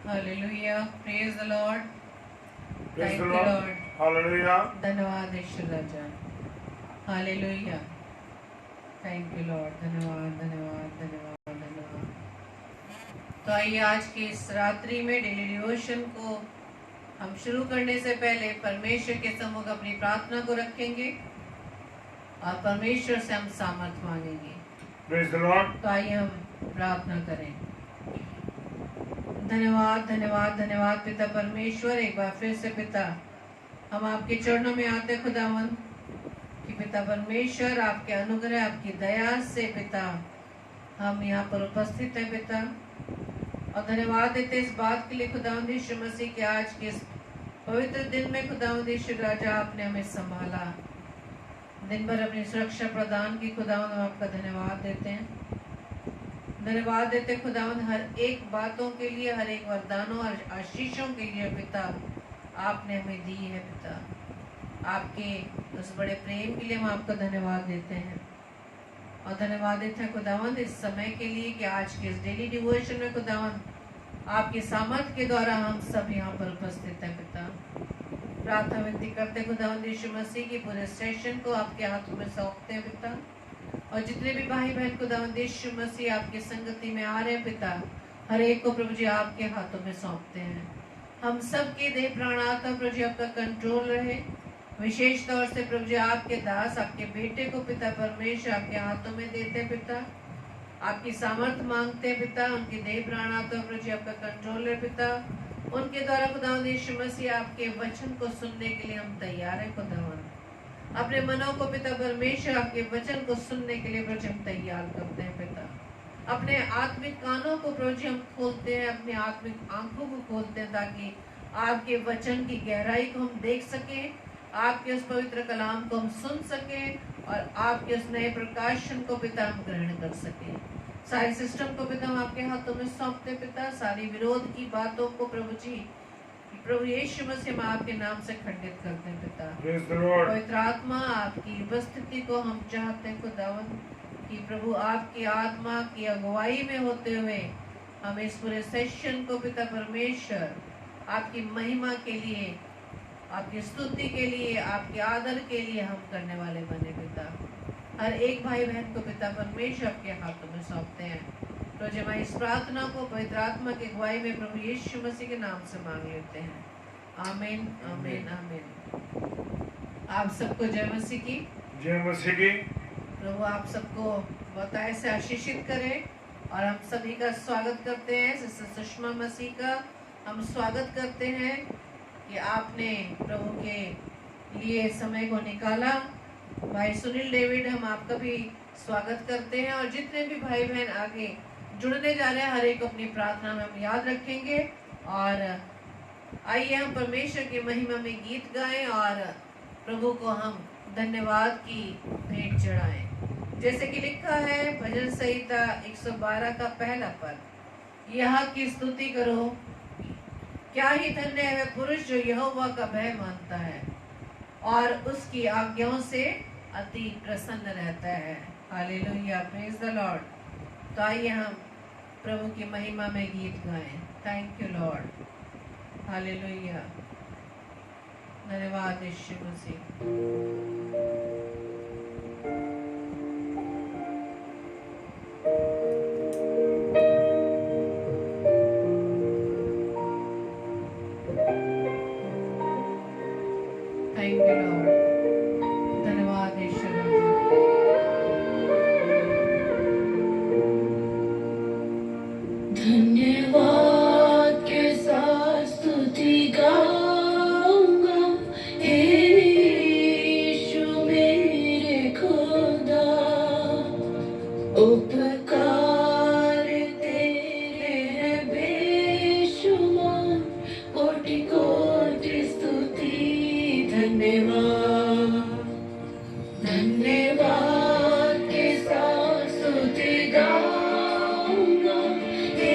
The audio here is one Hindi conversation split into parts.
Hallelujah. Praise the Lord. Praise Thank the you, Lord. Lord. Hallelujah. धन्यवाद ईश्वर राजा. Hallelujah. Thank you, Lord. धन्यवाद धन्यवाद धन्यवाद धन्यवाद. तो आइए आज की इस रात्रि में डेली डिवोशन को हम शुरू करने से पहले परमेश्वर के सम्मुख अपनी प्रार्थना को रखेंगे और परमेश्वर से हम सामर्थ मांगेंगे. Praise the Lord. तो आइए हम प्रार्थना करें. धन्यवाद धन्यवाद धन्यवाद पिता परमेश्वर. एक बार फिर से पिता हम आपके चरणों में आते खुदावन कि पिता परमेश्वर आपके अनुग्रह आपकी दया से पिता हम यहाँ पर उपस्थित हैं पिता. और धन्यवाद देते इस बात के लिए खुदावंद यीशु मसीह के आज के इस पवित्र दिन में खुदावंद यीशु राजा आपने हमें संभाला, दिन भर अपनी सुरक्षा प्रदान की. खुदावंद हम आपका धन्यवाद देते हैं. धन्यवाद देते खुदावंद हर एक बातों के लिए, हर एक वरदानों और आशीषों के लिए पिता आपने हमें दी है पिता. आपके उस बड़े प्रेम के लिए हम आपका धन्यवाद देते हैं. और धन्यवाद देते हैं खुदावंद इस समय के लिए कि आज के इस डेली डिवोशन में खुदावंद आपके सामर्थ के द्वारा हम सब यहाँ पर उपस्थित हैं पिता. प्रार्थना विनती करते खुदावंद यीशु मसीह की पूरे सेशन को आपके हाथों में सौंपते हैं पिता. और जितने भी भाई बहन खुदावंद यीशु मसीह आपकी संगति में आ रहे हैं पिता, हर एक को प्रभु जी आपके हाथों में सौंपते हैं. हम सब के देह प्राण आत्मा प्रभु जी आपका कंट्रोल रहे. विशेष तौर से प्रभु जी आपके दास आपके बेटे को पिता परमेश्वर आपके हाथों में देते हैं पिता. आपकी सामर्थ मांगते हैं पिता. उनके देह प्राण आत्मा प्रभु जी आपका कंट्रोल है पिता. उनके द्वारा खुदावंद यीशु मसीह आपके वचन को सुनने के लिए हम तैयार हैं खुदावंद. अपने मनों को पिता परमेश्वर आपके वचन को सुनने के लिए प्रभु हम तैयार करते हैं पिता. अपने आत्मिक कानों को प्रभु जी हम खोलते हैं, अपने आत्मिक आंखों को खोलते हैं ताकि आपके वचन की गहराई को हम देख सकें, आपके उस पवित्र कलाम को हम सुन सकें और आपके उस नए प्रकाशन को पिता हम ग्रहण कर सकें. सारे सिस्टम को पिता हम आपके हाथों में सौंपते पिता. सारी विरोध की बातों को प्रभु जी प्रभु यीशु मसीह हम आपके नाम से खंडित करते हैं पिता. पवित्र आत्मा आपकी उपस्थिति को हम चाहते हैं खुदावन कि प्रभु आपकी आत्मा की अगुवाई में होते हुए हम इस पूरे सेशन को पिता परमेश्वर आपकी महिमा के लिए, आपकी स्तुति के लिए, आपके आदर के लिए हम करने वाले बने पिता. हर एक भाई बहन को पिता परमेश्वर आपके हाथों में सौंपते हैं. तो जब हम इस प्रार्थना को पवित्र आत्मा की अगुवाई में प्रभु यीशु मसीह के नाम से मांग लेते हैं. आमीन आमीन आमीन. आप सबको जय मसीह की. जय मसीह की. प्रभु आप सबको बहुत ऐसे आशीषित करें. और हम सभी का स्वागत करते हैं. सिस्टर सुषमा मसीह का हम स्वागत करते हैं कि आपने प्रभु के लिए समय को निकाला. भाई सुनील डेविड हम आपका भी स्वागत करते हैं. और जितने भी भाई बहन आगे जुड़ने जा रहे हैं हर एक अपनी प्रार्थना में हम याद रखेंगे. और आइए हम परमेश्वर की महिमा में गीत गाएं और प्रभु को हम धन्यवाद की भेंट चढ़ाएं. जैसे कि लिखा है भजन संहिता 112 का पहला पद, यह की स्तुति करो, क्या ही धन्य है पुरुष जो यहोवा का भय मानता है और उसकी आज्ञाओं से अति प्रसन्न रहता है. हालेलुया. Praise the lord. तो आइए हम प्रभु की महिमा में गीत गाएं. Thank you lord. हालेलुया. धन्यवाद यीशु मसीह. Thank you lord. धन्यवाद यीशु मसीह. धन्यवाद के साथ स्तुति गाऊंगा, हे यीशु मेरे खुदा. उपकार तेरे हैं बेशुमार, कोटि कोटि स्तुति. धन्यवाद धन्यवाद के साथ स्तुति गाऊंगा, हे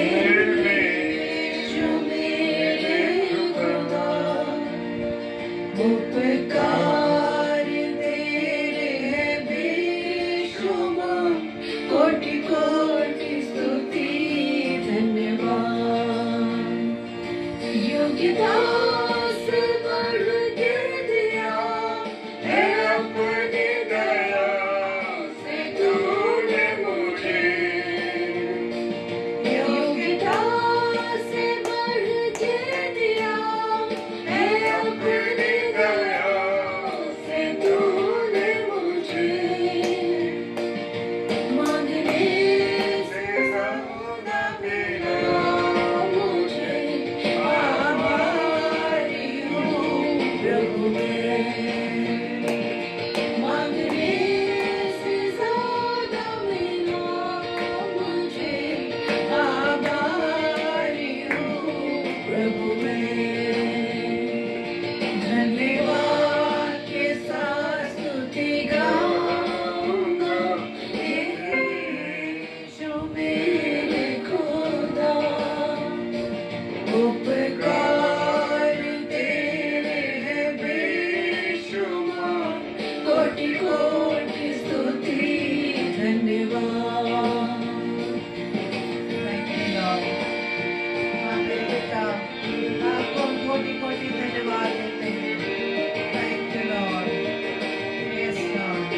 योग्यता से बढ़ के दिया है अपनी दया से तूने मुझे। योग्यता से बढ़ के दिया है अपनी दया से तूने मुझे। मांगने से ज्यादा मिला मुझे, आभारी हूँ प्रभु मैं। मांगने से ज्यादा मिला मुझे, आभारी हूँ प्रभु मैं। धन्यवाद के साथ स्तुति गाऊंगा, यीशु मेरे खुदा। उपकार तेरे हैं बेशुमार, कोटि कोटि स्तुति धन्यवाद। Thank you, Lord. हाँ मेरे पिता, आपको हम कोटि कोटि धन्यवाद देते हैं। Thank you, Lord. Yes, Lord.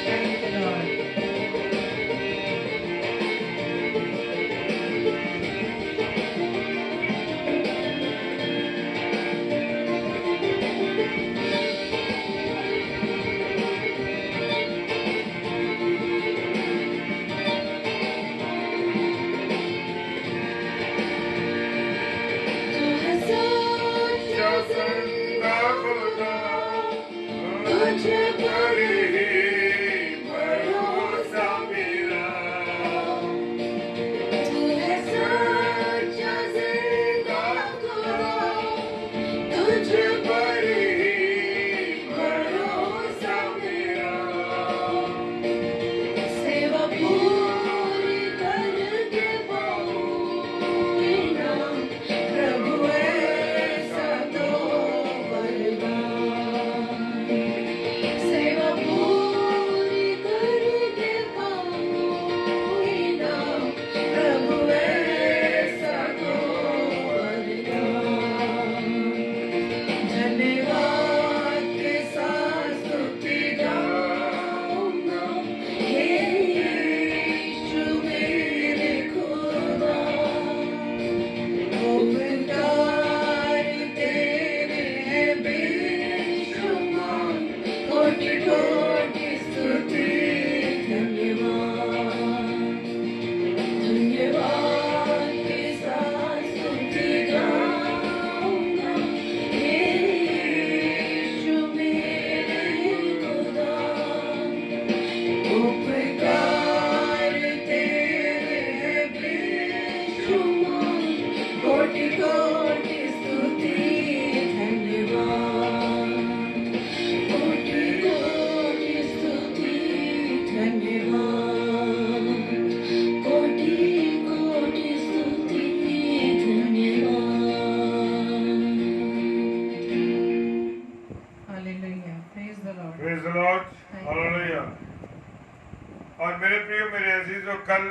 Thank you, Lord. तू है सच्चा जिंदा खुदा, तुझ पर ही भरोसा मेरा। तू है सच्चा जिंदा खुदा, तुझ पर ही भरोसा मेरा। सेवा पूरी करके पाऊंगा, प्रभु ऐसा तो वरदान। सेवा पूरी करके पाऊंगा, प्रभु ऐसा तो वरदान। धन्यवाद के साथ स्तुति गाऊंगा, यीशु मेरे खुदा। उपकार तेरे हैं बेशुमार, कोटि कोटि स्तुति धन्यवाद। धन्यवाद के साथ स्तुति गाऊंगा, यीशु मेरे खुदा। उपकार तेरे हैं बेशुमार, कोटि कोटि स्तुति धन्यवाद। कोटि कोटि स्तुति धन्यवाद। कोटि कोटि स्तुति धन्यवाद। Hallelujah. Praise the Lord. Praise the lord, hallelujah. और मेरे प्रिय मेरे अजीजों, कल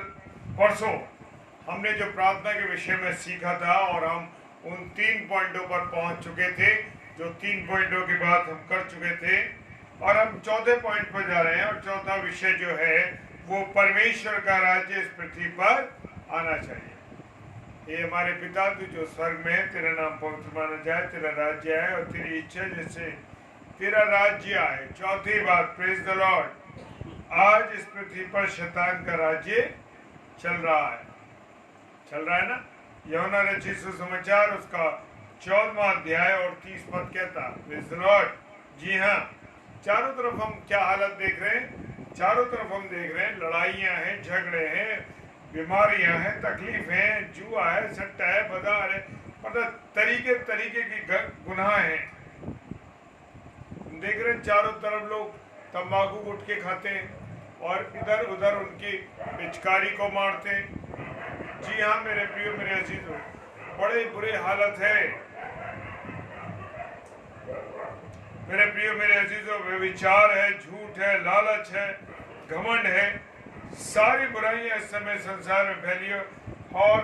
परसों हमने जो प्रार्थना के विषय में सीखा था और हम उन 3 पॉइंटों पर पहुंच चुके थे, जो 3 पॉइंटों की बात हम कर चुके थे, और हम चौथे पॉइंट पर जा रहे हैं। और चौथा विषय जो है वो परमेश्वर का राज्य इस पृथ्वी पर आना चाहिए। ये हमारे पिता तू जो स्वर्ग में है, तेरा नाम पवित्र माना जाए, तेरा राज्य आए और तेरी इच्छा जैसे तेरा राज्य आए। चौथी बात, प्रेज द लॉर्ड, आज इस पृथ्वी पर शैतान का राज्य चल रहा है ना। यूहन्ना रचित सुसमाचार उसका 14वां अध्याय और 30 पद कहता, प्रेज द लॉर्ड। जी हाँ, चारों तरफ हम क्या हालत देख रहे हैं? चारों तरफ हम देख रहे हैं लड़ाइयाँ हैं, झगड़े हैं, बीमारियां हैं, तकलीफ हैं, जुआ है, सट्टा है, बाजार है, मतलब तरीके तरीके की गुनाह हैं। देख रहे हैं चारों तरफ लोग तंबाकू गुट के खाते हैं और इधर उधर उनकी पिचकारी को मारते हैं। जी हाँ मेरे प्रियो मेरे अजीजों, बड़े बुरे हालत है मेरे प्रियो मेरे अजीजों। व्यभिचार है, झूठ है, लालच है, घमंड है, सारी बुराइयां इस समय संसार में फैली है। और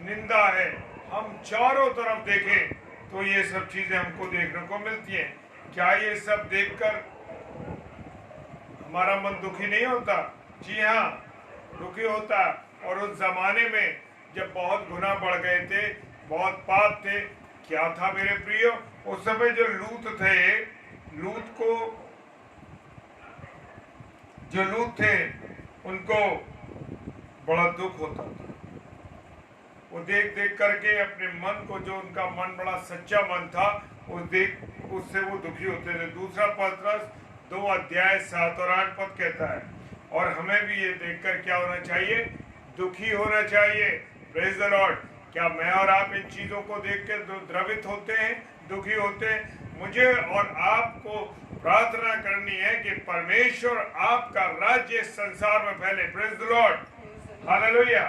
निंदा है, हम चारों तरफ देखें तो ये सब चीजें हमको देखने को मिलती हैं। क्या ये सब देखकर हमारा मन दुखी नहीं होता? जी हाँ, दुखी होता। और उस जमाने में जब बहुत गुनाह बढ़ गए थे, बहुत पाप थे, क्या था मेरे प्रियो? उस समय जो लूत थे, उनको बड़ा दुख होता था। वो देख देख करके अपने मन को, जो उनका मन बड़ा सच्चा मन था, उससे वो दुखी होते थे। दूसरा पत्रस 2 अध्याय 7 और 8 पद कहता है, और हमें भी ये देखकर क्या होना चाहिए? दुखी होना चाहिए। Praise the Lord. क्या मैं और आप इन चीजों को देखकर द्रवित होते हैं, दुखी होते हैं? मुझे और आपको प्रार्थना करनी है कि परमेश्वर आपका राज्य संसार में फैले। Praise the lord, hallelujah.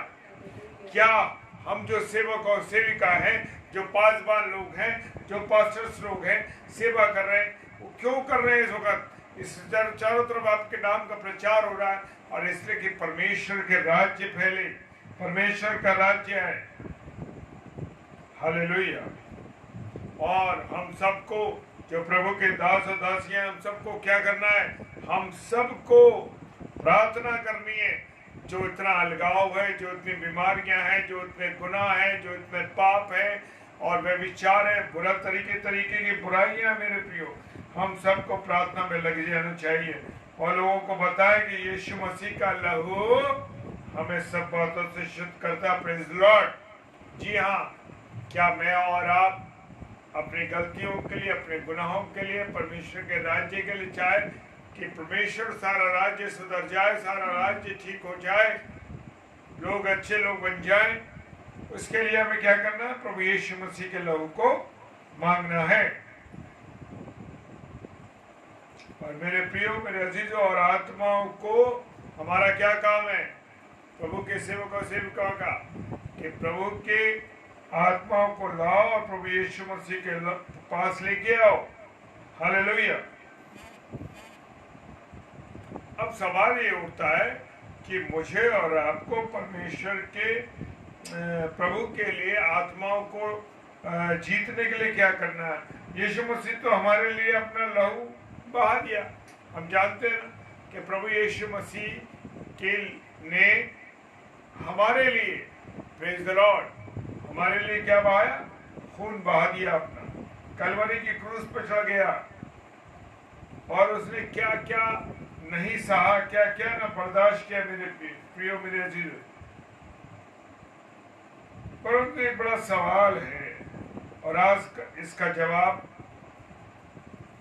क्या हम जो सेवक और सेविका हैं, जो पासवान लोग हैं, जो पास्टर्स लोग हैं, सेवा कर रहे हैं, वो क्यों कर रहे हैं? इस वक्त इस चारों तरफ आपके नाम का प्रचार हो रहा है, और इसलिए कि परमेश्वर के राज्य फैले। परमेश्वर का राज्य है, हालेलुया। और हम सबको, जो प्रभु के दास और दासियां, हम सबको क्या करना है? हम सबको प्रार्थना करनी है। जो इतना अलगाव है, जो इतनी बीमारियां हैं, जो इतने गुनाह हैं, जो इतने पाप हैं और वे विचार है, बुरा तरीके की बुराइयां, मेरे प्रियो, हम सबको प्रार्थना में लग जाना चाहिए और लोगों को बताएं कि यीशु मसीह का लहू हमें सब बातों से शुद्ध करता। Praise Lord. जी हाँ, क्या मैं और आप अपनी गलतियों के लिए, अपने गुनाहों के लिए, परमेश्वर के राज्य के लिए चाहे कि परमेश्वर सारा राज्य सुधर जाए, सारा राज्य ठीक हो जाए, लोग अच्छे लोग बन जाएं, उसके लिए हमें क्या करना है? प्रभु यीशु मसीह के लहू को मांगना है। और मेरे प्रियो, मेरे अजीजों और आत्माओं को हमारा क्या काम है? प्रभु के सेवक और सेविकाओं का, कि प्रभु के आत्माओं को लाओ और प्रभु यीशु मसीह के पास लेके आओ। हालेलुया। अब सवाल ये उठता है कि मुझे और आपको परमेश्वर के प्रभु के लिए आत्माओं को जीतने के लिए क्या करना है? यीशु मसीह तो हमारे लिए अपना लहू बहा दिया। हम जानते हैं कि प्रभु यीशु मसीह ने हमारे लिए, प्रेज द लॉर्ड, हमारे लिए क्या बहाया? खून बहा दिया अपना, कलवरी की क्रूस पर चढ़ गया और उसने क्या क्या नहीं सहा, क्या क्या न बर्दाश्त किया। मेरे प्रियो, मेरे अजीज, परंतु एक बड़ा सवाल है और आज इसका जवाब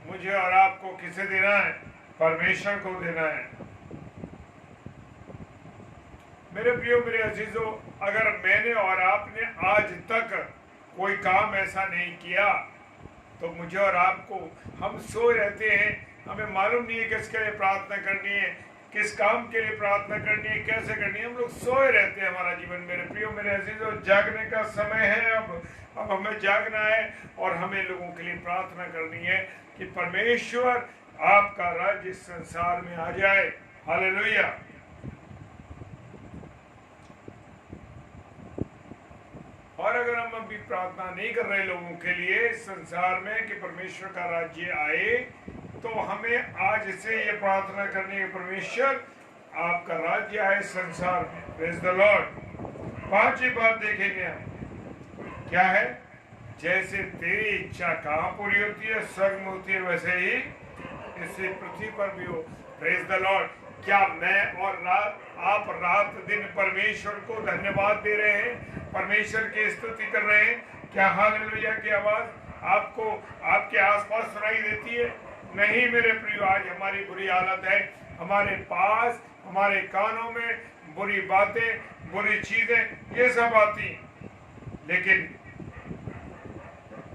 मुझे और आपको किसे देना है? परमेश्वर को देना है। मेरे प्रियो, मेरे अजीजों, अगर मैंने और आपने आज तक कोई काम ऐसा नहीं किया तो मुझे और आपको, हम सोए रहते हैं, हमें मालूम नहीं है किसके लिए प्रार्थना करनी है, किस काम के लिए प्रार्थना करनी है, कैसे करनी है। हम लोग सोए रहते हैं हमारा जीवन। मेरे प्रियो, मेरे अजीजों, जागने का समय है। अब हमें जागना है और हमें लोगों के लिए प्रार्थना करनी है कि परमेश्वर आपका राज्य इस संसार में आ जाए। हालेलुया। और अगर हम अभी प्रार्थना नहीं कर रहे लोगों के लिए संसार में कि परमेश्वर का राज्य आए, तो हमें आज से ये प्रार्थना करनी है, परमेश्वर आपका राज्य आए संसार में। Praise the Lord. 5 बात देखेंगे हम। क्या है? जैसे तेरी इच्छा कहाँ पूरी होती है? स्वर्ग में होती है, वैसे ही इसी पृथ्वी पर भी हो। Praise the Lord. क्या मैं और आप रात दिन परमेश्वर को धन्यवाद दे रहे हैं, परमेश्वर की स्तुति कर रहे हैं? क्या हालेलुया की आवाज आपको आपके आसपास सुनाई देती है? नहीं मेरे प्रियो, आज हमारी बुरी हालत है। हमारे पास, हमारे कानों में बुरी बातें, बुरी चीजें ये सब आती, लेकिन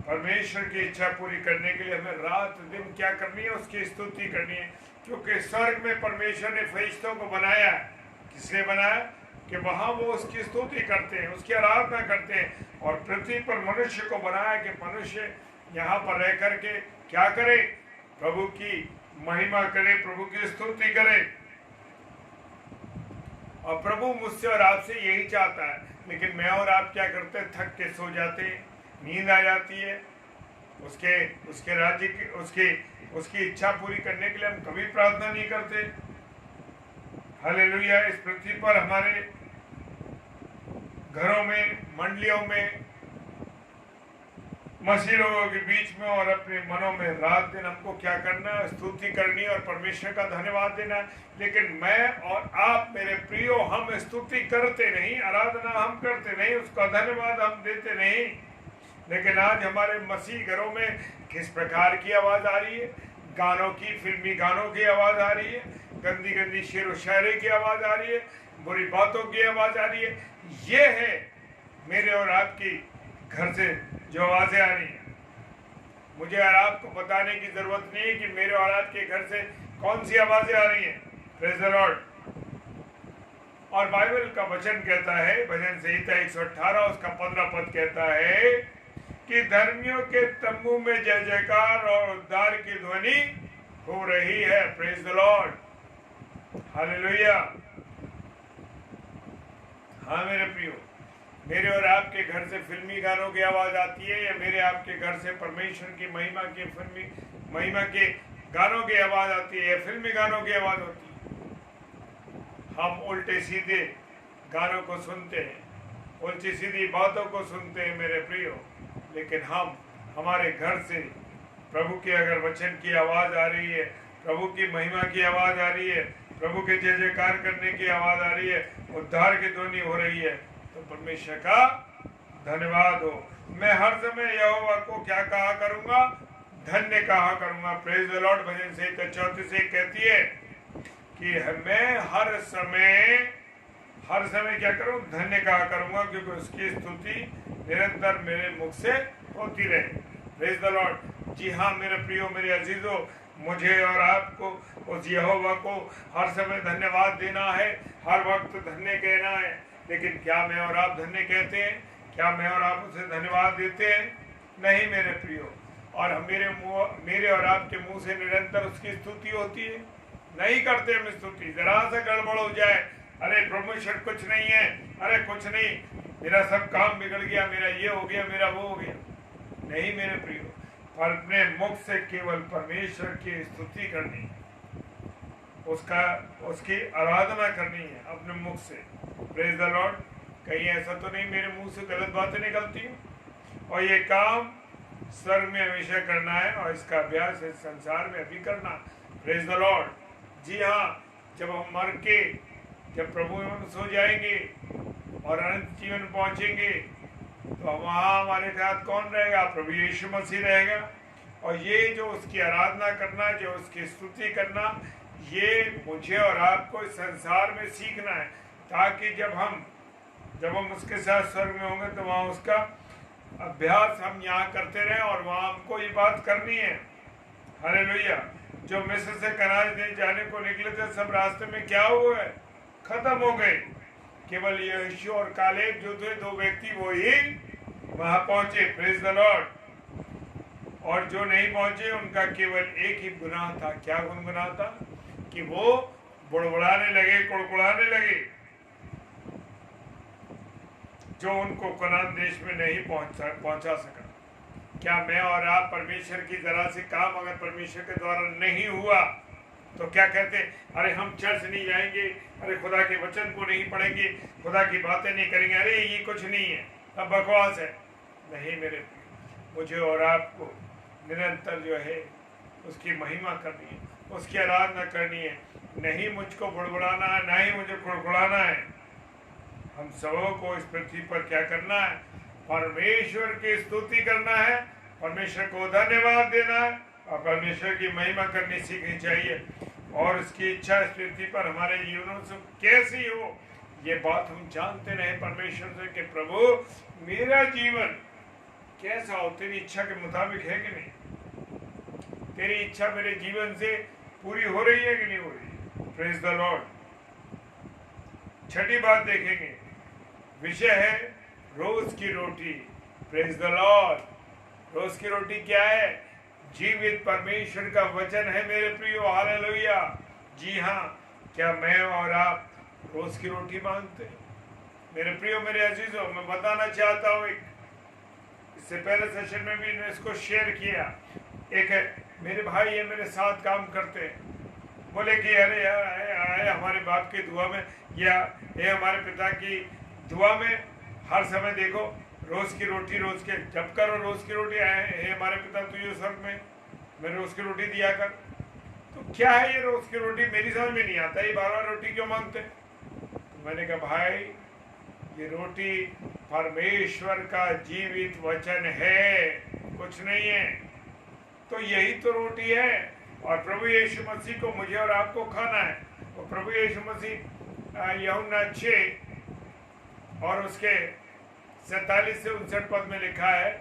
परमेश्वर की इच्छा पूरी करने के लिए हमें रात दिन क्या करनी है? उसकी स्तुति करनी है। क्योंकि स्वर्ग में परमेश्वर ने फरिश्तों को बनाया। किसने बनाया? कि वहां वो उसकी स्तुति करते हैं, उसकी आराधना करते हैं। और पृथ्वी पर मनुष्य को बनाया कि मनुष्य यहाँ पर रह करके क्या करे? प्रभु की महिमा करे, प्रभु की स्तुति करे। और प्रभु मुझसे और आपसे यही चाहता है लेकिन मैं और आप क्या करते, थक के सो जाते, नींद आ जाती है। उसके उसके राज्य की उसकी इच्छा पूरी करने के लिए हम कभी प्रार्थना नहीं करते। हालेलुया। इस पृथ्वी पर हमारे घरों में, मंडलियों में, मसीह लोगों के बीच में और अपने मनों में रात दिन हमको क्या करना है, स्तुति करनी और परमेश्वर का धन्यवाद देना। लेकिन मैं और आप मेरे प्रियो, हम स्तुति करते नहीं, आराधना हम करते नहीं, उसका धन्यवाद हम देते नहीं। लेकिन आज हमारे मसीह घरों में किस प्रकार की आवाज आ रही है? गानों की, फिल्मी गानों की आवाज आ रही है, गंदी गंदी शेर व शायरी की आवाज आ रही है, बुरी बातों की आवाज आ रही है। ये है मेरे और आपकी घर से जो आवाजें आ रही हैं। मुझे और आपको बताने की जरूरत नहीं है कि मेरे और आपके घर से कौन सी आवाजें आ रही हैं। Praise the Lord. और बाइबल का वचन कहता है, भजन संहिता 118 उसका 15 पद कहता है कि धर्मियों के तंबू में जय जयकार और उद्धार की ध्वनि हो रही है। Praise the lord. हालेलुया। हाँ मेरे प्रियो, मेरे और आपके घर से फिल्मी गानों की आवाज आती है या मेरे आपके घर से परमेश्वर की महिमा के गानों की आवाज आती है या फिल्मी गानों की आवाज होती है? हम उल्टे सीधे गानों को सुनते हैं, उल्टी सीधी बातों को सुनते हैं मेरे प्रियो। लेकिन हमारे घर से प्रभु के अगर वचन की आवाज आ रही है, प्रभु की महिमा की आवाज आ रही है, प्रभु के जय जयकार करने की आवाज आ रही है, उद्धार की ध्वनि हो रही है, तो परमेश्वर का धन्यवाद हो। मैं हर समय यहोवा को क्या कहा करूंगा? धन्य कहा करूंगा। Praise the lord. भजन संहिता 34 कहती है कि मैं हर समय क्या करूं? धन्य कहा करूंगा, क्योंकि उसकी स्तुति निरंतर मेरे मुख से होती रहे। Praise the lord. जी हाँ मेरे प्रियो, मेरे अजीजों, मुझे और आपको उस यहोवा को हर समय धन्यवाद देना है, हर वक्त धन्य कहना है। लेकिन क्या मैं और आप धन्य कहते हैं? क्या मैं और आप उसे धन्यवाद देते हैं? नहीं मेरे प्रियो। और मेरे और आपके मुंह से निरंतर उसकी स्तुति होती है? नहीं करते हम स्तुति। जरा सा गड़बड़ हो जाए, अरे परमेश्वर कुछ नहीं है, अरे कुछ नहीं, मेरा सब काम बिगड़ गया, मेरा ये हो गया, मेरा वो हो गया। नहीं मेरे प्रियो, पर अपने मुख से केवल परमेश्वर की स्तुति करनी, उसकी आराधना करनी है अपने मुख से। Praise the Lord. कहीं ऐसा तो नहीं मेरे मुंह से गलत बातें निकलती हैं? और ये काम स्वर्ग में हमेशा करना है और इसका अभ्यास इस संसार में अभी करना। Praise the lord. जी हाँ, जब हम मर के जब प्रभु में सो जाएंगे और अनंत जीवन पहुंचेंगे, तो वहाँ हमारे साथ कौन रहेगा? प्रभु यीशु मसीह रहेगा। और ये जो उसकी आराधना करना, जो उसकी स्तुति करना, ये मुझे और आपको इस संसार में सीखना है, ताकि जब हम उसके साथ स्वर्ग में होंगे तो वहाँ उसका अभ्यास हम यहाँ करते रहें और वहाँ हमको ये बात करनी है। हालेलुया। जो मिस्र से कनान देश जाने को निकले थे, सब रास्ते में क्या हुआ है? खत्म हो गए। केवल यहोशू और कालेब जो थे, दो व्यक्ति, वो ही वहां पहुंचे। Praise the Lord. और जो नहीं पहुंचे उनका केवल एक ही गुनाह था। क्या गुनाह था? कि वो बुड़बुड़ाने लगे, कुड़कुड़ाने लगे, जो उनको कनान देश में नहीं पहुंचा सका। क्या मैं और आप परमेश्वर की जरा से काम अगर परमेश्वर के द्वारा नहीं हुआ तो क्या कहते? अरे हम चर्च नहीं जाएंगे, अरे खुदा के वचन को नहीं पढ़ेंगे, खुदा की बातें नहीं करेंगे, अरे ये कुछ नहीं है, अब बकवास है। नहीं मेरे प्रिय, मुझे और आपको निरंतर जो है उसकी महिमा करनी है, उसकी आराधना करनी है। नहीं मुझको बुड़बुड़ाना है, ना ही मुझे कुड़कुड़ाना है। हम सबों को इस पृथ्वी पर क्या करना है? परमेश्वर की स्तुति करना है, परमेश्वर को धन्यवाद देना है और परमेश्वर की महिमा करनी सीखनी चाहिए। और उसकी इच्छा इस पृथ्वी पर हमारे जीवनों से कैसी हो, ये बात हम जानते रहे परमेश्वर से कि प्रभु मेरा जीवन कैसा हो, तेरी इच्छा के मुताबिक है कि नहीं? तेरी इच्छा मेरे जीवन से पूरी हो रही है कि नहीं हो रही? Praise the lord. छठी बात देखेंगे, विषय है रोज की रोटी। Praise the lord. रोज की रोटी क्या है? जीवित परमेश्वर का वचन है मेरे प्रियो। हालेलुया। जी हाँ, क्या मैं और आप रोज की रोटी मांगते हैं? मेरे प्रियो मेरे अजीजों, मैं बताना चाहता हूँ, इससे पहले सेशन में भी इसको शेयर किया। एक मेरे भाई है, मेरे साथ काम करते हैं, बोले कि अरे यार हमारे बाप की दुआ में या ये हमारे पिता की दुआ में हर समय देखो रोज की रोटी रोज के जब करो रोज की रोटी आए हे हमारे पिता तुझे स्वर्ग में मैं रोज की रोटी दिया कर। तो क्या है ये रोज की रोटी? मेरी समझ में नहीं आता, ये बार बार रोटी क्यों मांगते? तो मैंने कहा भाई ये रोटी परमेश्वर का जीवित वचन है, कुछ नहीं है। तो यही तो रोटी है और प्रभु यीशु मसीह को मुझे और आपको खाना है। और प्रभु यीशु मसीह यूहन्ना 6 और उसके 47 से 59 पद में लिखा है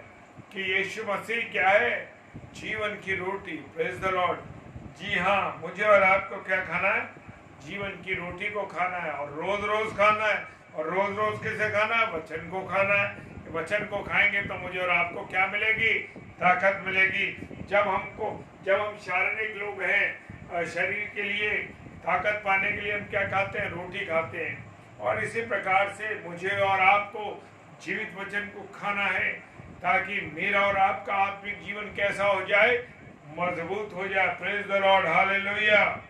कि यीशु मसीह क्या है? जीवन की रोटी। Praise the lord. जी हाँ, मुझे और आपको क्या खाना है? जीवन की रोटी को खाना है और रोज रोज खाना है। और रोज रोज किसे खाना है? वचन को खाना है। वचन को खाएंगे तो मुझे और आपको क्या मिलेगी? ताकत मिलेगी। जब हम शारीरिक लोग हैं, शरीर के लिए ताकत पाने के लिए हम क्या खाते हैं? रोटी खाते हैं। और इसी प्रकार से मुझे और आपको जीवित वचन को खाना है ताकि मेरा और आपका आत्मिक जीवन कैसा हो जाए? मजबूत हो जाए। Praise the lord, hallelujah.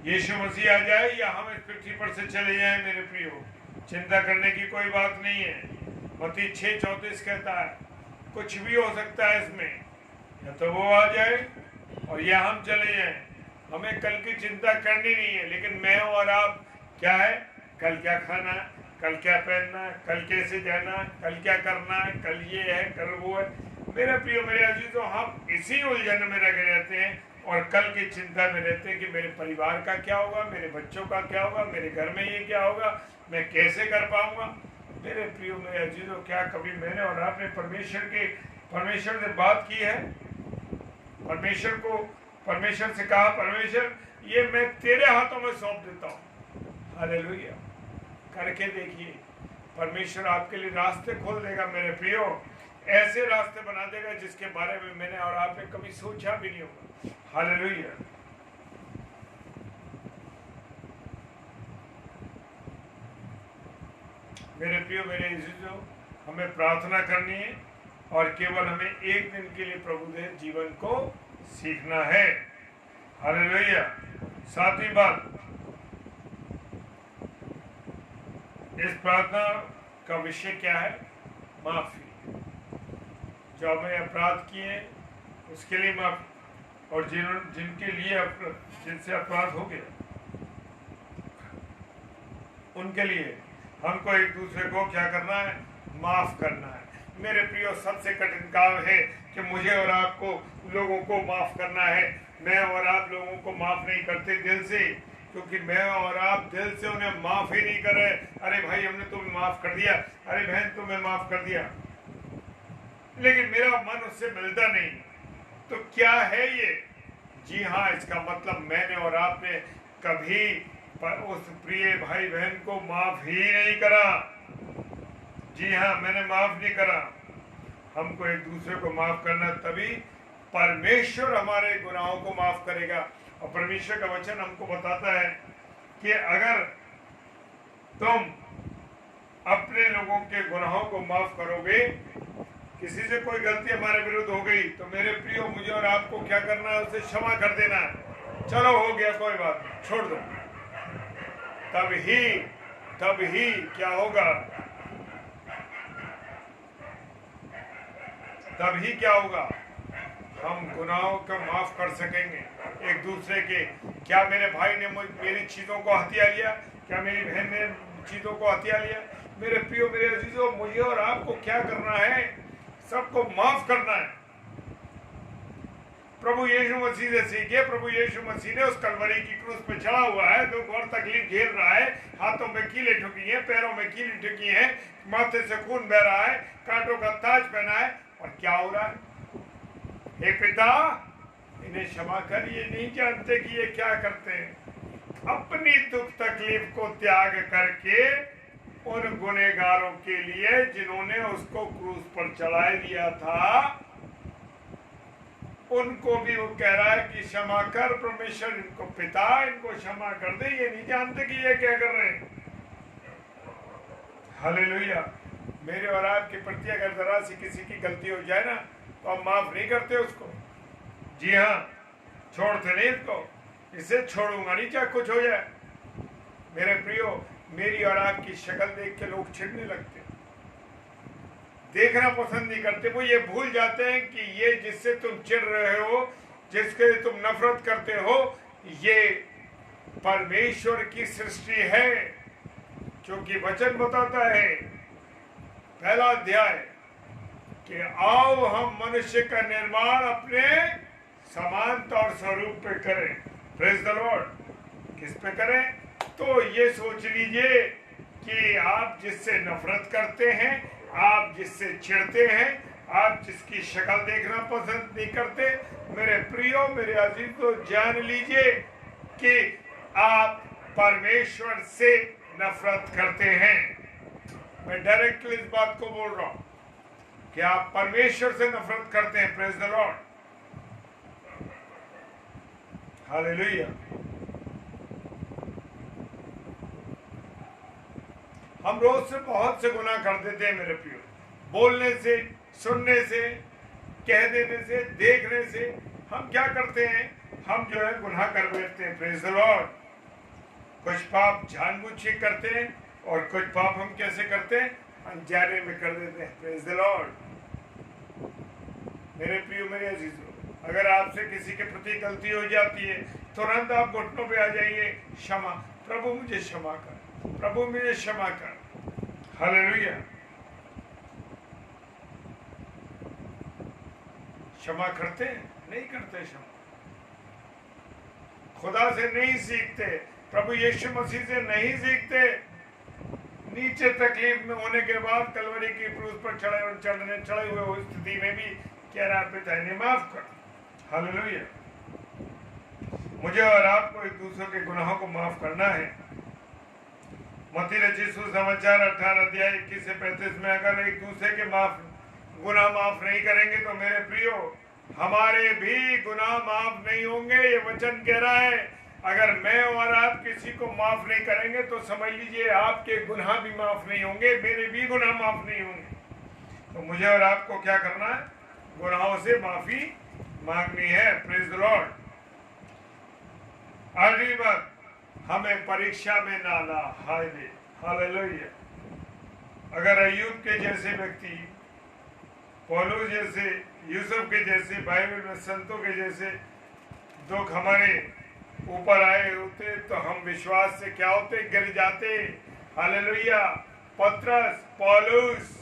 यीशु मसीह आ जाए या हम इस पृथ्वी पर से चले जाएं, मेरे प्रियो, चिंता करने की कोई बात नहीं है। मत्ती 6:34 कहता है कुछ भी हो सकता है इसमें, या तो वो आ जाए और या हम चले जाएं। हमें कल की चिंता करनी नहीं है, लेकिन मैं और आप क्या है? कल क्या खाना है, कल क्या पहनना है, कल कैसे जाना है, कल क्या करना है, कल ये है, कल वो है। मेरे प्रियो मेरे अजीजों, हम इसी उलझन में लगे रहते हैं और कल की चिंता में रहते हैं कि मेरे परिवार का क्या होगा, मेरे बच्चों का क्या होगा, मेरे घर में ये क्या होगा, मैं कैसे कर पाऊंगा। मेरे प्रियो मेरे अजीजों, क्या कभी मैंने और आपने परमेश्वर से बात की है? परमेश्वर से कहा, परमेश्वर ये मैं तेरे हाथों में सौंप देता हूँ। हालेलुया। करके देखिए, परमेश्वर आपके लिए रास्ते खोल देगा। मेरे प्रियो, ऐसे रास्ते बना देगा जिसके बारे में मैंने और आपने कभी सोचा भी नहीं होगा। हालेलुया। मेरे प्रियो मेरे अजीजों, हमें प्रार्थना करनी है और केवल हमें एक दिन के लिए प्रभु दे जीवन को सीखना है। हालेलुया। सातवीं बात, इस प्रार्थना का विषय क्या है? माफी। जो हमें अपराध किए उसके लिए माफी, और जिनसे अपराध हो गया उनके लिए हमको एक दूसरे को क्या करना है? माफ करना है। मेरे प्रियो, सबसे कठिन काम है कि मुझे और आपको लोगों को माफ करना है। मैं और आप लोगों को माफ नहीं करते दिल से, क्योंकि मैं और आप दिल से उन्हें माफ ही नहीं कर रहे। अरे भाई हमने तुम्हें माफ कर दिया, अरे बहन तुम्हें माफ कर दिया, लेकिन मेरा मन उससे मिलता नहीं। तो क्या है ये? जी हाँ, इसका मतलब मैंने और आपने कभी उस प्रिय भाई बहन को माफ ही नहीं करा। जी हाँ, मैंने माफ नहीं करा। हमको एक दूसरे को माफ करना, तभी परमेश्वर हमारे गुनाहों को माफ करेगा। और परमेश्वर का वचन हमको बताता है कि अगर तुम अपने लोगों के गुनाहों को माफ करोगे, किसी से कोई गलती हमारे विरुद्ध हो गई तो मेरे प्रियो मुझे और आपको क्या करना है? उसे क्षमा कर देना है। चलो हो गया, कोई बात नहीं, छोड़ दो। तब ही क्या होगा? तब ही क्या होगा? हम गुनाहों को माफ कर सकेंगे एक दूसरे के। क्या मेरे भाई ने मेरी चीजों को हथिया लिया? क्या मेरी बहन ने चीजों को हथिया लिया? मेरे प्रियो मेरे अजीजों, मुझे और आपको क्या करना है? सबको माफ करना है। प्रभु यीशु मसीह से सीखिए। प्रभु यीशु मसीह ने उस कलवरी की क्रूस पे चढ़ा हुआ है, तो घोर तकलीफ झेल रहा है, हाथों में कीले ठुकी हैं, पैरों में कीले ठुकी हैं, माथे से खून बह रहा है, कांटों का ताज पहना है, और क्या हो रहा है? हे पिता, इन्हें क्षमा कर, ये नहीं जानते कि ये क्या करते हैं। अपनी दुख तकलीफ को त्याग करके उन गुनहगारों के लिए जिन्होंने उसको क्रूस पर चढ़ा दिया था, उनको भी वो कह रहा है कि क्षमा कर परमेश्वर, इनको पिता इनको क्षमा कर दे, ये नहीं जानते कि ये क्या कर रहे हैं। हालेलुया। मेरे और आपके प्रति अगर जरा सी किसी की गलती हो जाए ना तो हम माफ नहीं करते उसको। जी हाँ, छोड़ते नहीं इसको, इसे छोड़ूंगा नहीं चाहे कुछ हो जाए। मेरे प्रियो, मेरी और आपकी शक्ल देख के लोग चिढ़ने लगते, देखना पसंद नहीं करते। वो ये भूल जाते हैं कि ये जिससे तुम चिढ़ रहे हो, जिसके तुम नफरत करते हो, ये परमेश्वर की सृष्टि है। क्योंकि वचन बताता है पहला अध्याय कि आओ हम मनुष्य का निर्माण अपने समानता और स्वरूप पे करें। Praise the Lord. किस पे करें? तो ये सोच लीजिए कि आप जिससे नफरत करते हैं, आप जिससे चिढ़ते हैं, आप जिसकी शक्ल देखना पसंद नहीं करते, मेरे प्रियो, मेरे अजीजों, जान लीजिए कि आप परमेश्वर से नफरत करते हैं। मैं डायरेक्टली इस बात को बोल रहा हूं कि आप परमेश्वर से नफरत करते हैं। Praise the lord. हालेलुया। हम रोज से बहुत से गुनाह कर देते हैं मेरे प्रियो, बोलने से, सुनने से, कह देने से, देखने से। हम क्या करते हैं? हम जो है गुनाह कर बैठते हैं। Praise the Lord. कुछ पाप जानबूझ के करते हैं और कुछ पाप हम कैसे करते हैं? अनजाने में कर देते हैं। Praise the Lord. मेरे प्रियो, मेरे अजीजों, अगर आपसे किसी के प्रति गलती हो जाती है, तुरंत आप घुटनों पे आ जाइए, क्षमा, प्रभु मुझे क्षमा कर, प्रभु मुझे क्षमा कर। हालेलुया। क्षमा करते हैं? नहीं करते क्षमा। खुदा से नहीं सीखते, प्रभु यीशु मसीह से नहीं सीखते। नीचे तकलीफ में होने के बाद कलवरी की क्रूस पर चढ़े हुए उस स्थिति में भी कह रहा पिता इन्हें माफ कर। हालेलुया। मुझे और आपको एक दूसरे के गुनाहों को माफ करना है। मत्ती रचित सुसमाचार 18 अध्याय 21 से 35 में अगर एक दूसरे के गुनाह माफ नहीं करेंगे तो मेरे प्रियो, हमारे भी गुनाह माफ नहीं होंगे। ये वचन कह रहा है अगर मैं और आप किसी को माफ नहीं करेंगे तो समझ लीजिए आपके गुनाह भी माफ नहीं होंगे, मेरे भी गुनाह माफ नहीं होंगे। तो मुझे और आपको क्या करना है? गुनाहों से माफी मांगनी है। Praise the Lord. अगली बात, हमें परीक्षा में ना ला। हालेलुया। अगर अय्यूब के जैसे व्यक्ति, पौलुस जैसे, यूसुफ के जैसे, बाइबल में संतों के जैसे दुख हमारे ऊपर आए होते तो हम विश्वास से क्या होते? गिर जाते। हालेलुया। पतरस, पौलुस,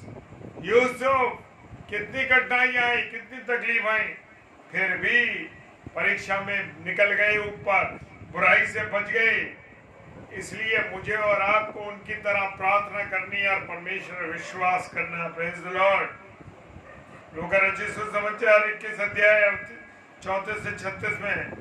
यूसुफ, कितनी कठिनाइयां आई, कितनी तकलीफ आई, फिर भी परीक्षा में निकल गए ऊपर, बुराई से बच गए। इसलिए मुझे और आपको उनकी तरह प्रार्थना करनी है और परमेश्वर विश्वास करना। Praise the Lord. लूका रचित सुसमाचार 21 अध्याय 34 से 36 में,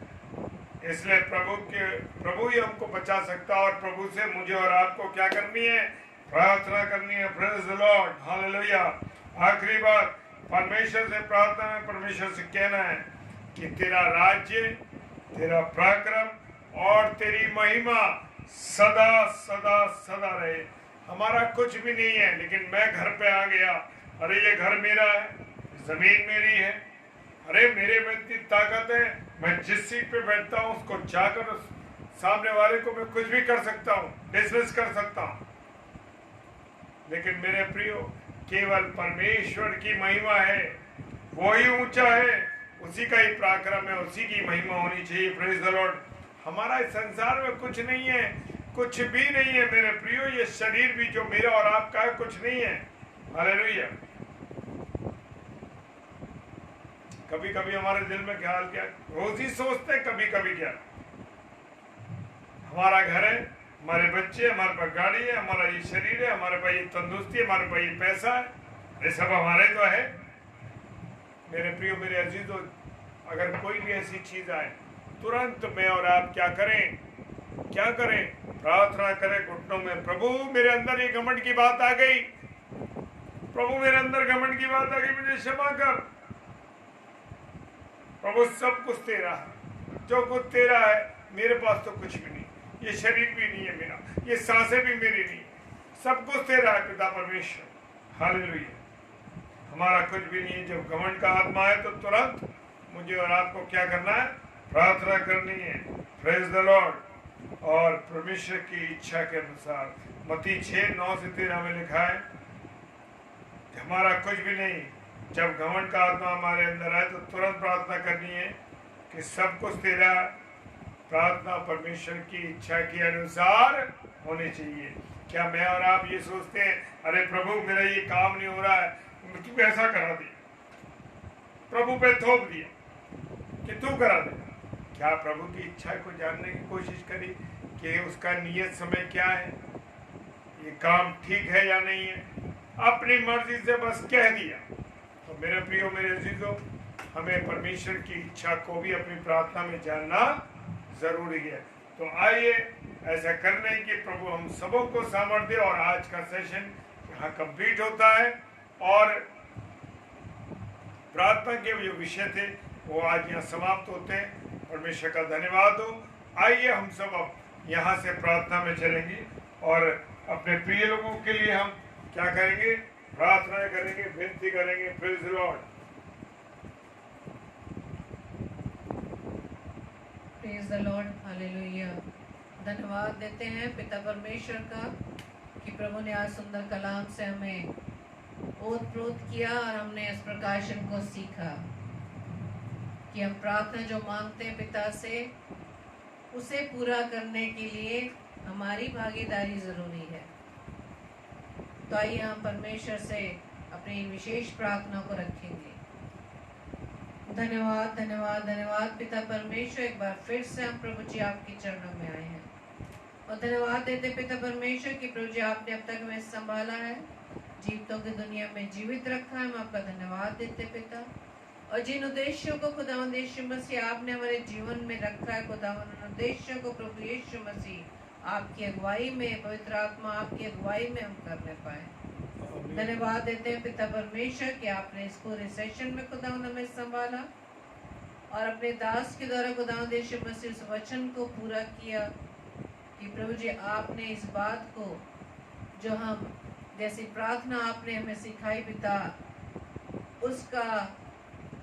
इसलिए प्रभु ही हमको बचा सकता और प्रभु से मुझे और आपको क्या करनी है? प्रार्थना करनी है। Praise the lord. हालेलुया। आखिरी बात, परमेश्वर से प्रार्थना में परमेश्वर से कहना है कि तेरा राज्य, तेरा पराक्रम और तेरी महिमा सदा सदा सदा रहे। हमारा कुछ भी नहीं है, लेकिन मैं घर पे आ गया, अरे ये घर मेरा है, जमीन मेरी है, अरे मेरे में इतनी ताकत है, मैं जिस सीट पे बैठता हूँ उसको जाकर सामने वाले को मैं कुछ भी कर सकता हूँ, डिसमिस कर सकता हूँ। लेकिन मेरे प्रियो, केवल परमेश्वर की महिमा है, वो ही ऊंचा है, उसी का ही पराक्रम है, उसी की महिमा होनी चाहिए। Praise the Lord. हमारा इस संसार में कुछ नहीं है, कुछ भी नहीं है मेरे प्रियो। ये शरीर भी जो मेरा और आपका है कुछ नहीं है। हालेलुया। कभी कभी हमारे दिल में ख्याल क्या, रोज ही सोचते हैं कभी कभी क्या, हमारा घर है, हमारे बच्चे, हमारे पास गाड़ी है, हमारा ये शरीर है, हमारे पास ये तंदुरुस्ती है, हमारे पास ये पैसा है, ये सब हमारे तो है। मेरे प्रियो, मेरे अजीजों, अगर कोई भी ऐसी चीज आए, तुरंत मैं और आप क्या करें? क्या करें? प्रार्थना करें घुटनों में, प्रभु मेरे अंदर ये घमंड की बात आ गई, प्रभु मेरे अंदर घमंड की बात आ गई, मुझे क्षमा कर। प्रभु सब कुछ तेरा है, जो कुछ तेरा है, मेरे पास तो कुछ भी नहीं, ये शरीर भी नहीं है मेरा, ये सांसें भी मेरी नहीं, सब कुछ तेरा है पिता परमेश्वर। हालेलुया। हमारा कुछ भी नहीं है। जब घमंड का आत्मा है तो तुरंत मुझे और आपको क्या करना है? प्रार्थना करनी है। Praise the Lord. और परमेश्वर की इच्छा के अनुसार मत्ती 6:9-13 में लिखा है कि हमारा कुछ भी नहीं, जब घमंड का आत्मा हमारे अंदर आए तो तुरंत प्रार्थना करनी है कि सब कुछ तेरा। प्रार्थना परमेश्वर की इच्छा के अनुसार होनी चाहिए। क्या मैं और आप ये सोचते हैं, अरे प्रभु मेरा ये काम नहीं हो रहा है, तू ऐसा करा दिया, प्रभु पे थोप दिया कि तू करा दे? क्या प्रभु की इच्छा को जानने की कोशिश करी कि उसका नियत समय क्या है, ये काम ठीक है या नहीं है? अपनी मर्जी से बस कह दिया। तो मेरे प्रियो, मेरे अजीजों, हमें परमेश्वर की इच्छा को भी अपनी प्रार्थना में जानना जरूरी है। तो आइए ऐसा करने की प्रभु हम सबों को सामर्थ्य दे। और आज का सेशन यहाँ कंप्लीट होता है और प्रार्थना के जो विषय थे वो आज यहाँ समाप्त होते हैं। परमेश्वर का धन्यवाद हो। आइए हम सब अब यहाँ से प्रार्थना में चलेंगे और अपने प्रिय लोगों के लिए हम क्या करेंगे? प्रार्थना करेंगे, विनती करेंगे। Praise the Lord. Praise the lord. Hallelujah. धन्यवाद देते हैं पिता परमेश्वर का कि प्रभु ने आज सुंदर कलाम से हमें ओतप्रोत किया और हमने इस प्रकाशन को सीखा कि हम प्रार्थना जो मांगते हैं पिता से, उसे पूरा करने के लिए हमारी भागीदारी जरूरी है। तो आइए हम परमेश्वर से अपनी विशेष प्रार्थना को रखेंगे। धन्यवाद धन्यवाद धन्यवाद पिता परमेश्वर, एक बार फिर से हम प्रभु जी आपके चरणों में आए हैं और धन्यवाद देते पिता परमेश्वर कि प्रभु जी आपने अब तक हमें संभाला है, जीवितों की दुनिया में जीवित रखा है। हम आपका धन्यवाद देते पिता। और जिन उद्देश्यों को खुदावंद यीशु मसीह आपने हमारे जीवन में रखा है, खुदावंद उन उद्देश्यों को प्रभु यीशु मसीह आपकी अगुवाई में, पवित्र आत्मा आपकी अगुवाई में हम करने पाए। धन्यवाद देते हैं पिता परमेश्वर कि आपने इस पूरे सेशन में खुदावंद हमें संभाला और अपने दास के द्वारा खुदावंद यीशु मसीह उस वचन को पूरा किया कि प्रभु जी आपने इस बात को, जो हम जैसी प्रार्थना आपने हमें सिखाई पिता, उसका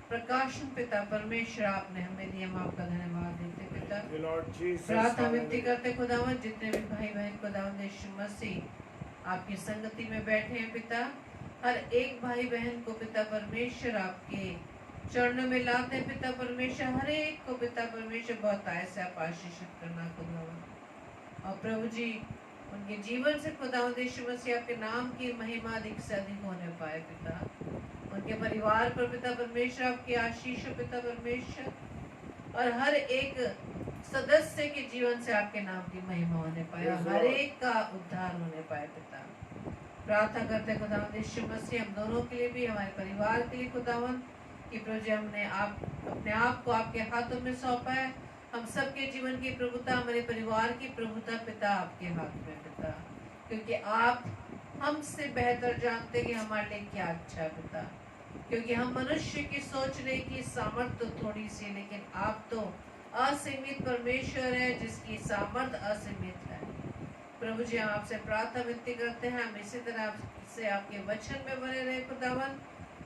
प्रकाशन पिता परमेश्वर आपने हमें दिया। हम आपका धन्यवाद देते पिता। प्रार्थना विनती करते खुदावंद, जितने भी भाई बहन खुदावंद यीशु मसीह आपकी संगति में बैठे हैं पिता, हर एक भाई बहन को पिता परमेश्वर आपके चरणों में लाते हैं पिता परमेश्वर। हर एक को पिता परमेश्वर बहुत ऐसे आप आशीषित करना खुदावंद। और प्रभु जी उनके जीवन से खुदावंद यीशु मसीह आपके नाम की महिमा अधिक से अधिक होने पाए पिता। उनके परिवार पर पिता परमेश्वर आपकी आशीष हो पिता परमेश्वर, और हर एक सदस्य के जीवन से आपके नाम की महिमा होने पाए, हर एक का उद्धार होने पाए पिता। प्रार्थना करते खुदावंद यीशु मसीह हम दोनों के लिए भी, हमारे परिवार के लिए खुदावंद, कि प्रभु जी हमने अपने आप को आपके हाथों में सौंपा है। हम सबके जीवन की प्रभुता, हमारे परिवार की प्रभुता पिता आपके हाथ में पिता, क्योंकि आप हमसे बेहतर जानते कि हमारे लिए क्या अच्छा है पिता। क्योंकि हम मनुष्य की सोचने की सामर्थ्य तो थोड़ी सी, लेकिन आप तो असीमित परमेश्वर है जिसकी सामर्थ्य असीमित है। प्रभु जी हम आपसे प्रार्थना विनती करते हैं, हम इसी तरह से आपके वचन में बने रहे खुदावन।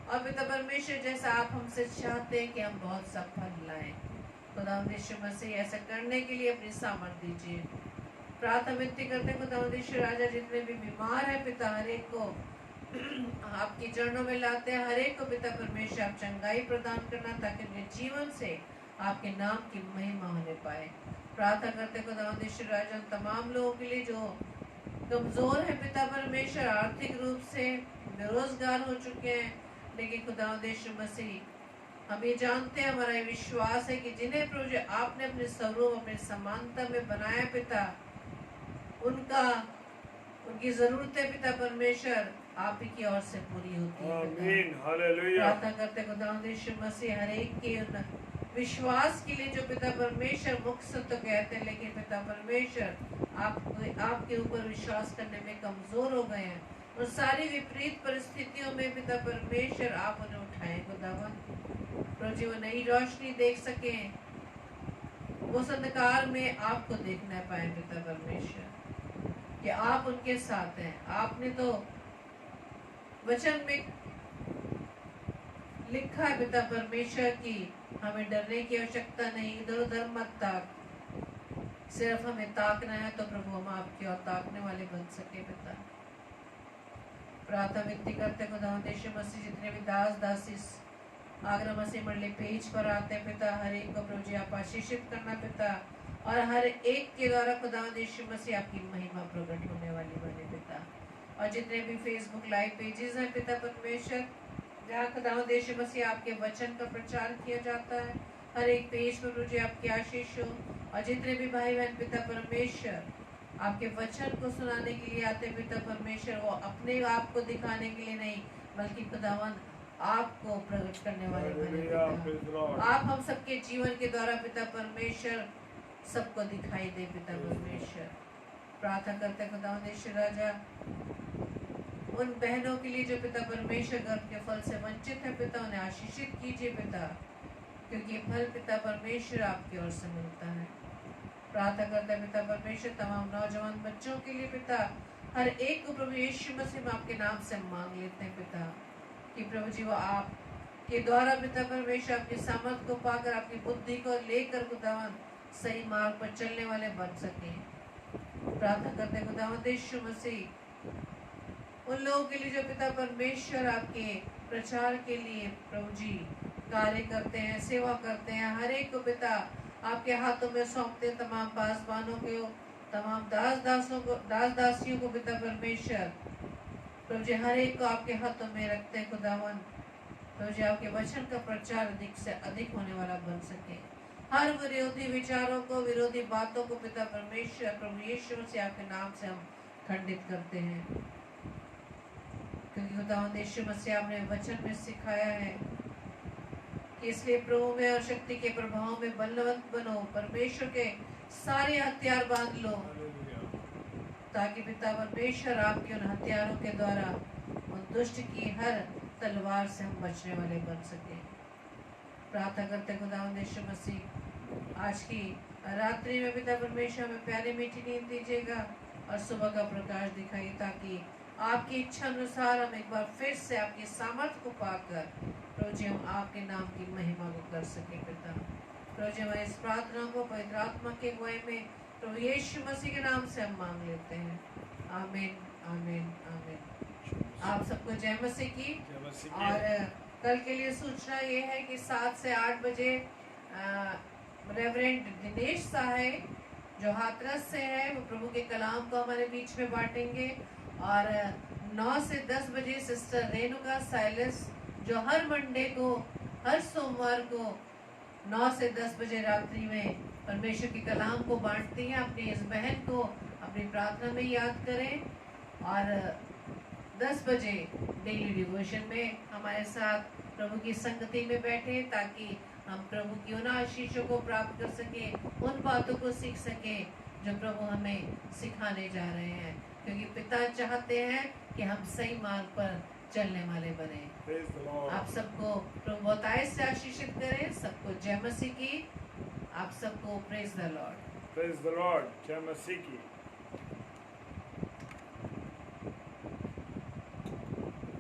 और पिता परमेश्वर जैसा आप हमसे चाहते हैं कि हम बहुत सा फल लाएं, खुदावंद यीशु मसीह ऐसा करने के लिए अपनी सामर्थ्य दीजिए। प्रार्थना विनती करते खुदावंद यीशु राजा, जितने भी बीमार है पिता, हर एक को आपके चरणों में लाते हैं। हर एक को पिता परमेश्वर आप चंगाई प्रदान करना, ताकि उनके जीवन से आपके नाम की महिमा होने पाए। प्रार्थना करते खुदावंद यीशु राजा तमाम लोगों के लिए जो कमजोर है पिता परमेश्वर, आर्थिक रूप से बेरोजगार हो चुके हैं, लेकिन खुदावंद यीशु मसीह हम ये जानते हैं, हमारा ये विश्वास है कि जिन्हें प्रभु जी आपने अपने स्वरूप, अपने समानता में बनाया पिता, उनकी जरूरतें पिता परमेश्वर आप ही की ओर से पूरी होती है। आमीन, हालेलुया। प्रार्थना करते खुदावंद यीशु मसीह हर एक के उन विश्वास के लिए जो पिता परमेश्वर मुख से तो कहते हैं, लेकिन पिता परमेश्वर आपके ऊपर विश्वास करने में कमजोर हो गए हैं, और सारी विपरीत परिस्थितियों में पिता परमेश्वर आप उन्हें उठाएं खुदावन। प्रभु जी वो नई रोशनी देख सकें, उस अंधकार में आपको देखना पाए पिता परमेश्वर कि आप उनके साथ हैं। आपने तो वचन में लिखा है पिता परमेश्वर की हमें डरने की आवश्यकता नहीं, इधर उधर मत ताक, सिर्फ हमें ताकना है तो प्रभु हम आपकी और ताकने वाले बन सके पिता। प्रार्थना विनती करते खुदावंद यीशु मसीह जितने भी दास दासी आगरा मसीह मंडली पेज पर आते हैं पिता, हर एक को प्रभु जी आप आशीषित करना पिता, और हर एक के द्वारा खुदावंद यीशु मसीह आपकी महिमा प्रकट होने वाली बने पिता। और जितने भी फेसबुक लाइव पेजेस हैं पिता परमेश्वर, जहाँ खुदावंद यीशु मसीह आपके वचन का प्रचार किया जाता है, हर एक पेज पर प्रभु जी आपकी आशीष हो। और जितने भी भाई बहन पिता परमेश्वर आपके वचन को सुनाने के लिए आते पिता परमेश्वर, वो अपने आप को दिखाने के लिए नहीं बल्कि खुदावंद आपको प्रकट करने वाले बने पिता। आप हम सबके जीवन के द्वारा पिता परमेश्वर सबको दिखाई दे पिता परमेश्वर। प्रार्थना करते खुदावंद यीशु राजा उन बहनों के लिए जो पिता परमेश्वर गर्भ के फल से वंचित है पिता, उन्हें आशीषित कीजिए पिता, क्योंकि ये फल पिता परमेश्वर आपकी ओर से मिलता है। प्रार्थना करते हैं पिता परमेश्वर तमाम नौजवान बच्चों के लिए पिता, हर एक को प्रभु यीशु मसीह में आपके नाम से मांग लेते हैं पिता कि प्रभु जी वो आप के द्वारा पिता परमेश्वर आपकी सामर्थ को पाकर अपनी बुद्धि को लेकर खुदावन सही मार्ग पर चलने वाले बन सके। प्रार्थना करते हैं खुदावंद यीशु मसीह उन लोगों के लिए जो पिता परमेश्वर आपके प्रचार के लिए प्रभु जी कार्य करते हैं, सेवा करते हैं, हर एक को पिता आपके हाथों में सौंपते हैं। तमाम पासवानों को, तमाम दास दासियों को पिता परमेश्वर प्रभु जी हर एक को आपके हाथों में रखते हैं खुदावन। प्रभु जी आपके वचन का प्रचार अधिक से अधिक होने वाला बन सके। हर विरोधी विचारों को, विरोधी बातों को पिता परमेश्वर प्रभु यीशु से आपके नाम से हम खंडित करते हैं, क्योंकि खुदावंद यीशु मसीह आपने वचन में सिखाया है कि इसलिए प्रभु में और शक्ति के प्रभाव में बलवंत बनो, परमेश्वर के सारे हथियार बांध लो, ताकि पिता परमेश्वर आपके उन हथियारों के द्वारा उन दुष्ट की हर तलवार से हम बचने वाले बन सके। प्रार्थना करते खुदावंद यीशु मसीह आज की रात्रि में पिता परमेश्वर हमें प्यारी मीठी नींद दीजिएगा और सुबह का प्रकाश दिखाइए, ताकि आपकी इच्छा अनुसार हम एक बार फिर से आपकी सामर्थ को पाकर प्रभु जी हम आपके नाम की महिमा को कर सके पिता। प्रभु जी हमारी इस प्रार्थना को पवित्र आत्मा के अगुवाई में प्रभु यीशु मसीह के नाम से हम मांग लेते हैं। आमीन आमीन आमीन। आप सबको जय मसीह की। और कल के लिए सूचना ये है कि 7 से 8 बजे रेवरेंड दिनेश साहब जो हाथरस से है वो प्रभु के कलाम को हमारे बीच में बांटेंगे, और 9 से 10 बजे सिस्टर रेणुका साइलस जो हर मंडे को, हर सोमवार को 9 से 10 बजे रात्रि में परमेश्वर के कलाम को बांटती हैं। अपनी इस बहन को अपनी प्रार्थना में याद करें, और 10 बजे डेली डिवोशन में हमारे साथ प्रभु की संगति में बैठे, ताकि हम प्रभु की उन आशीषों को प्राप्त कर सकें, उन बातों को सीख सकें जो प्रभु हमें सिखाने जा रहे हैं, क्योंकि पिता चाहते हैं कि हम सही मार्ग पर चलने वाले बने। आप सबको प्रभु बताए से आशीषित करें। सबको जय मसीह की। आप सबको praise the Lord. Praise the Lord. जय मसीह की।